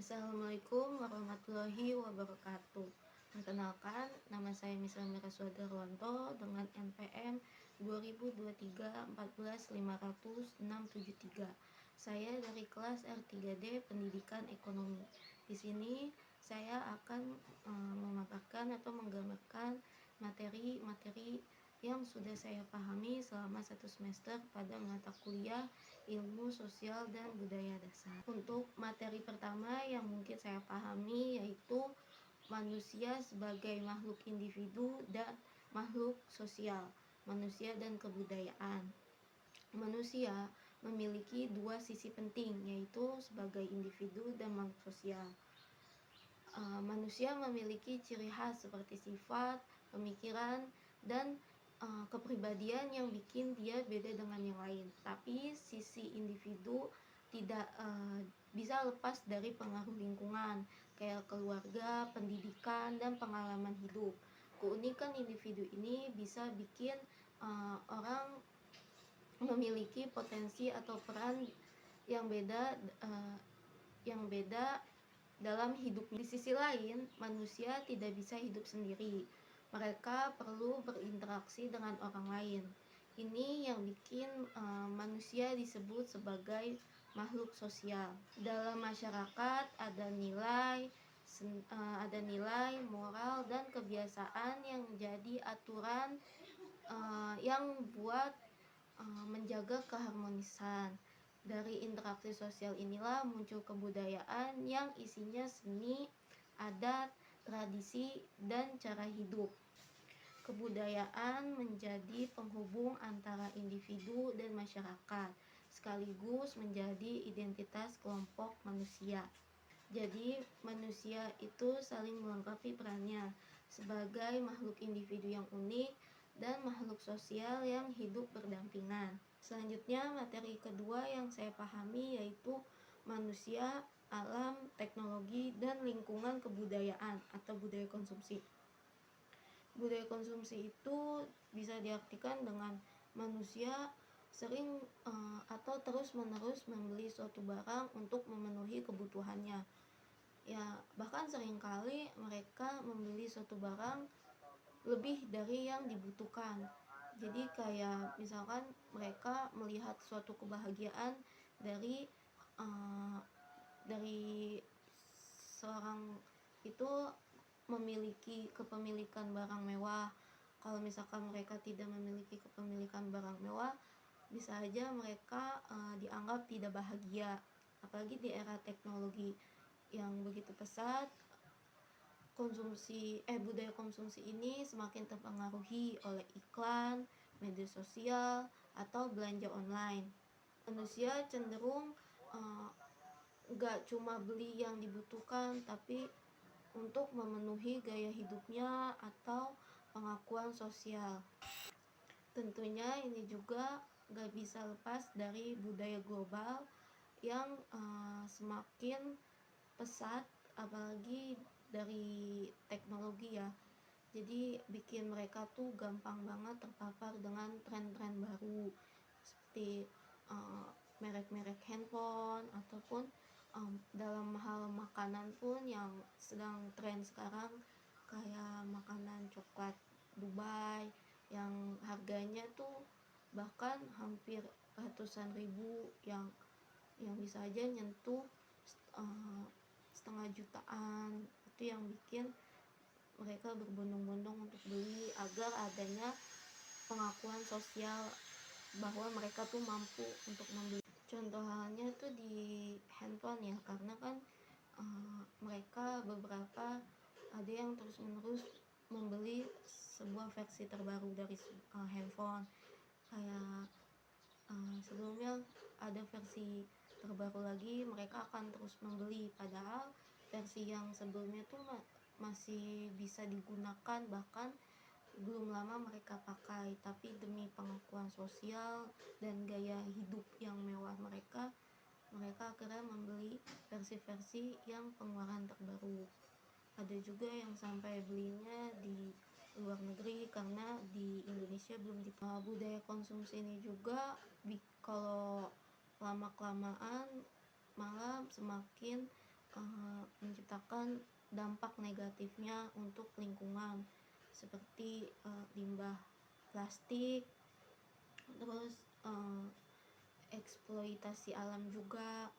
Assalamualaikum warahmatullahi wabarakatuh. Perkenalkan, nama saya Misal Miraswa Darwanto dengan NPM 2023 Saya dari kelas R3D Pendidikan Ekonomi. Di sini saya akan memaparkan atau menggambarkan materi-materi yang sudah saya pahami selama satu semester pada mata kuliah Ilmu Sosial dan Budaya Dasar. Untuk materi pertama yang mungkin saya pahami yaitu manusia sebagai makhluk individu dan makhluk sosial, manusia dan kebudayaan. Manusia memiliki dua sisi penting, yaitu sebagai individu dan makhluk sosial. Manusia memiliki ciri khas seperti sifat, pemikiran, dan kepribadian yang bikin dia beda dengan yang lain. Tapi sisi individu tidak bisa lepas dari pengaruh lingkungan, kayak keluarga, pendidikan, dan pengalaman hidup. Keunikan individu ini bisa bikin orang memiliki potensi atau peran yang beda dalam hidupnya. Di sisi lain, manusia tidak bisa hidup sendiri. Mereka perlu berinteraksi dengan orang lain. Ini yang bikin manusia disebut sebagai makhluk sosial. Dalam masyarakat ada nilai, moral, dan kebiasaan yang menjadi aturan yang buat menjaga keharmonisan. Dari interaksi sosial inilah muncul kebudayaan yang isinya seni, adat, tradisi, dan cara hidup. Kebudayaan menjadi penghubung antara individu dan masyarakat, sekaligus menjadi identitas kelompok manusia. Jadi manusia itu saling melengkapi perannya sebagai makhluk individu yang unik dan makhluk sosial yang hidup berdampingan. Selanjutnya, materi kedua yang saya pahami yaitu manusia, alam, teknologi, dan lingkungan kebudayaan atau budaya konsumsi. Budaya konsumsi itu bisa diartikan dengan manusia sering atau terus-menerus membeli suatu barang untuk memenuhi kebutuhannya. Ya, bahkan seringkali mereka membeli suatu barang lebih dari yang dibutuhkan. Jadi kayak misalkan mereka melihat suatu kebahagiaan dari uh, dari seorang itu memiliki kepemilikan barang mewah. Kalau misalkan mereka tidak memiliki kepemilikan barang mewah, bisa aja mereka dianggap tidak bahagia. Apalagi di era teknologi yang begitu pesat, budaya konsumsi ini semakin terpengaruhi oleh iklan, media sosial, atau belanja online. Manusia cenderung gak cuma beli yang dibutuhkan, tapi untuk memenuhi gaya hidupnya atau pengakuan sosial. Tentunya ini juga gak bisa lepas dari budaya global yang semakin pesat, apalagi dari teknologi ya. Jadi bikin mereka tuh gampang banget terpapar dengan tren-tren baru seperti merek-merek handphone, ataupun dalam hal makanan pun yang sedang tren sekarang, kayak makanan coklat Dubai yang harganya tuh bahkan hampir ratusan ribu, yang bisa aja nyentuh setengah jutaan. Itu yang bikin mereka berbondong-bondong untuk beli agar adanya pengakuan sosial bahwa mereka tuh mampu untuk membeli. Contoh halnya tuh di handphone ya, karena kan mereka beberapa ada yang terus-menerus membeli sebuah versi terbaru dari handphone. Kayak sebelumnya ada versi terbaru lagi, mereka akan terus membeli, padahal versi yang sebelumnya tuh masih bisa digunakan, bahkan belum lama mereka pakai. Tapi demi pengakuan sosial dan gaya hidup yang mewah mereka akhirnya membeli versi-versi yang pengeluaran terbaru. Ada juga yang sampai belinya di luar negeri karena di Indonesia belum dipakai. Budaya konsumsi ini juga kalau lama kelamaan malah semakin menciptakan dampak negatifnya untuk lingkungan seperti limbah plastik, terus eksploitasi alam juga.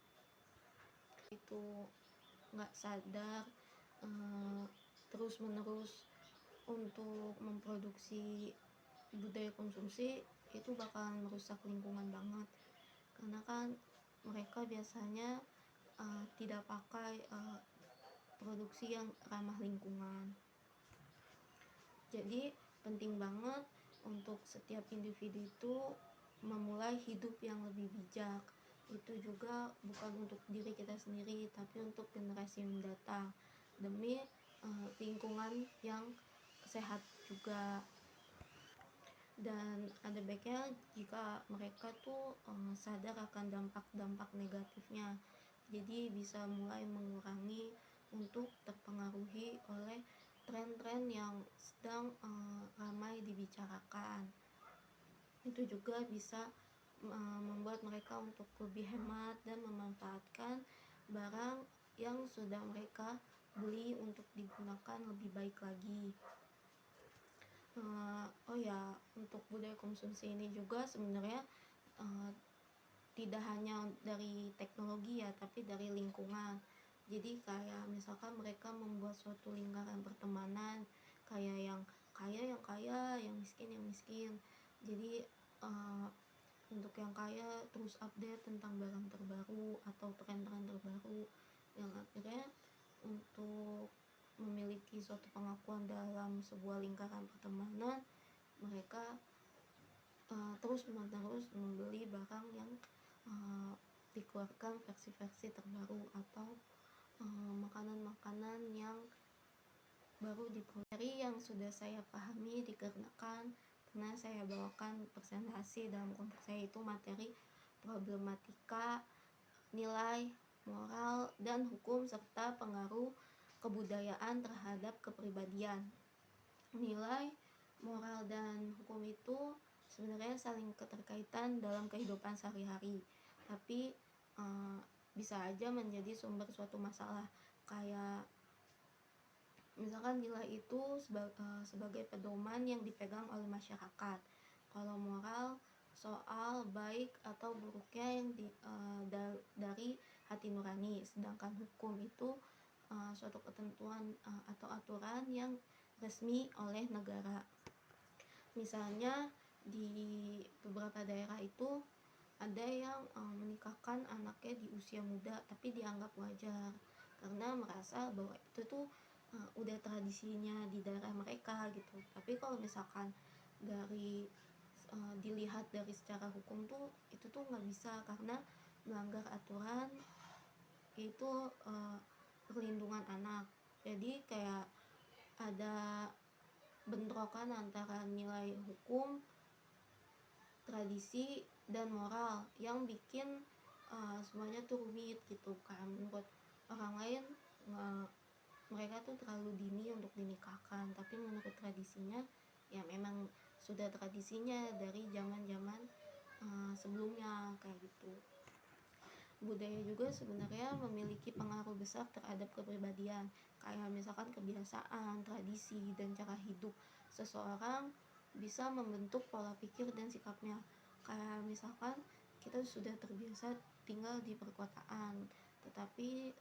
Itu nggak sadar terus menerus untuk memproduksi budaya konsumsi, itu bakalan merusak lingkungan banget, karena kan mereka biasanya tidak pakai produksi yang ramah lingkungan. Jadi penting banget untuk setiap individu itu memulai hidup yang lebih bijak. Itu juga bukan untuk diri kita sendiri, tapi untuk generasi mendatang, demi lingkungan yang sehat juga. Dan ada baiknya jika mereka tuh sadar akan dampak-dampak negatifnya, jadi bisa mulai mengurangi untuk terpengaruhi oleh tren-tren yang sedang ramai dibicarakan. Itu juga bisa membuat mereka untuk lebih hemat dan memanfaatkan barang yang sudah mereka beli untuk digunakan lebih baik lagi. Oh ya, untuk budaya konsumsi ini juga sebenarnya tidak hanya dari teknologi ya, tapi dari lingkungan. Jadi kayak misalkan mereka membuat suatu lingkaran pertemanan, kayak yang kaya, yang miskin. Jadi untuk yang kaya terus update tentang barang terbaru atau tren-tren terbaru, yang akhirnya untuk memiliki suatu pengakuan dalam sebuah lingkaran pertemanan, mereka terus menerus membeli barang yang dikeluarkan versi-versi terbaru atau makanan-makanan yang baru diproduksi. Dari yang sudah saya pahami dikarenakan pernah saya bawakan presentasi dalam kelompok saya, itu materi problematika nilai, moral, dan hukum serta pengaruh kebudayaan terhadap kepribadian. Nilai, moral, dan hukum itu sebenarnya saling keterkaitan dalam kehidupan sehari-hari, tapi bisa aja menjadi sumber suatu masalah. Kayak misalkan nilai itu sebagai pedoman yang dipegang oleh masyarakat. Kalau moral soal baik atau buruknya yang dari hati nurani, sedangkan hukum itu suatu ketentuan atau aturan yang resmi oleh negara. Misalnya di beberapa daerah itu ada yang menikahkan anaknya di usia muda tapi dianggap wajar karena merasa bahwa itu tuh udah tradisinya di daerah mereka gitu. Tapi kalau misalkan dari dilihat dari secara hukum tuh itu tuh nggak bisa, karena melanggar aturan itu perlindungan anak. Jadi kayak ada bentrokan antara nilai hukum, tradisi, dan moral yang bikin semuanya tuh rumit gitu kan. Menurut orang lain mereka tuh terlalu dini untuk dinikahkan, tapi menurut tradisinya ya memang sudah tradisinya dari zaman-zaman sebelumnya kayak gitu. Budaya juga sebenarnya memiliki pengaruh besar terhadap kepribadian, kayak misalkan kebiasaan, tradisi, dan cara hidup seseorang bisa membentuk pola pikir dan sikapnya. Kayak misalkan kita sudah terbiasa tinggal di perkotaan, tetapi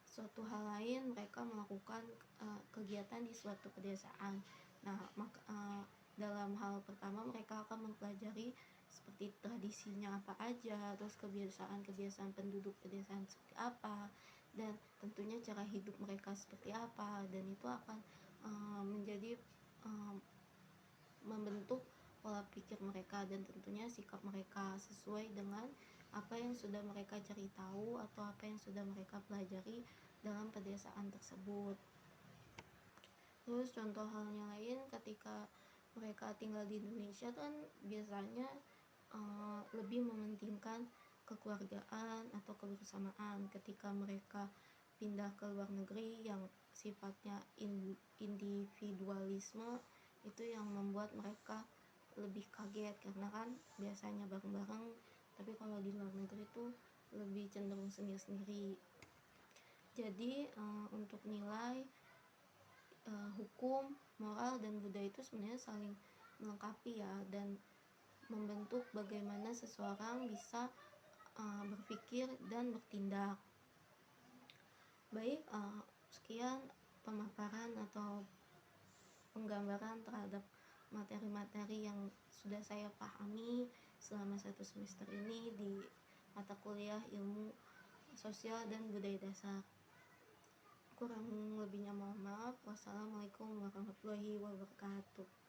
suatu hal lain mereka melakukan kegiatan di suatu pedesaan. Nah, dalam hal pertama mereka akan mempelajari seperti tradisinya apa aja, terus kebiasaan penduduk pedesaan seperti apa, dan tentunya cara hidup mereka seperti apa, dan itu akan menjadi membentuk pola pikir mereka dan tentunya sikap mereka sesuai dengan apa yang sudah mereka cari tahu atau apa yang sudah mereka pelajari dalam pedesaan tersebut. Terus contoh halnya lain, ketika mereka tinggal di Indonesia kan biasanya lebih mementingkan kekeluargaan atau kebersamaan. Ketika mereka pindah ke luar negeri yang sifatnya individualisme, itu yang membuat mereka lebih kaget karena kan biasanya bareng-bareng, tapi kalau di luar negeri itu lebih cenderung sendiri-sendiri. Jadi untuk nilai hukum, moral, dan budaya itu sebenarnya saling melengkapi ya, dan membentuk bagaimana seseorang bisa berpikir dan bertindak. Baik, sekian pemaparan atau penggambaran terhadap materi-materi yang sudah saya pahami selama 1 semester ini di mata kuliah ilmu sosial dan budaya dasar. Kurang lebihnya mohon maaf. Wassalamualaikum warahmatullahi wabarakatuh.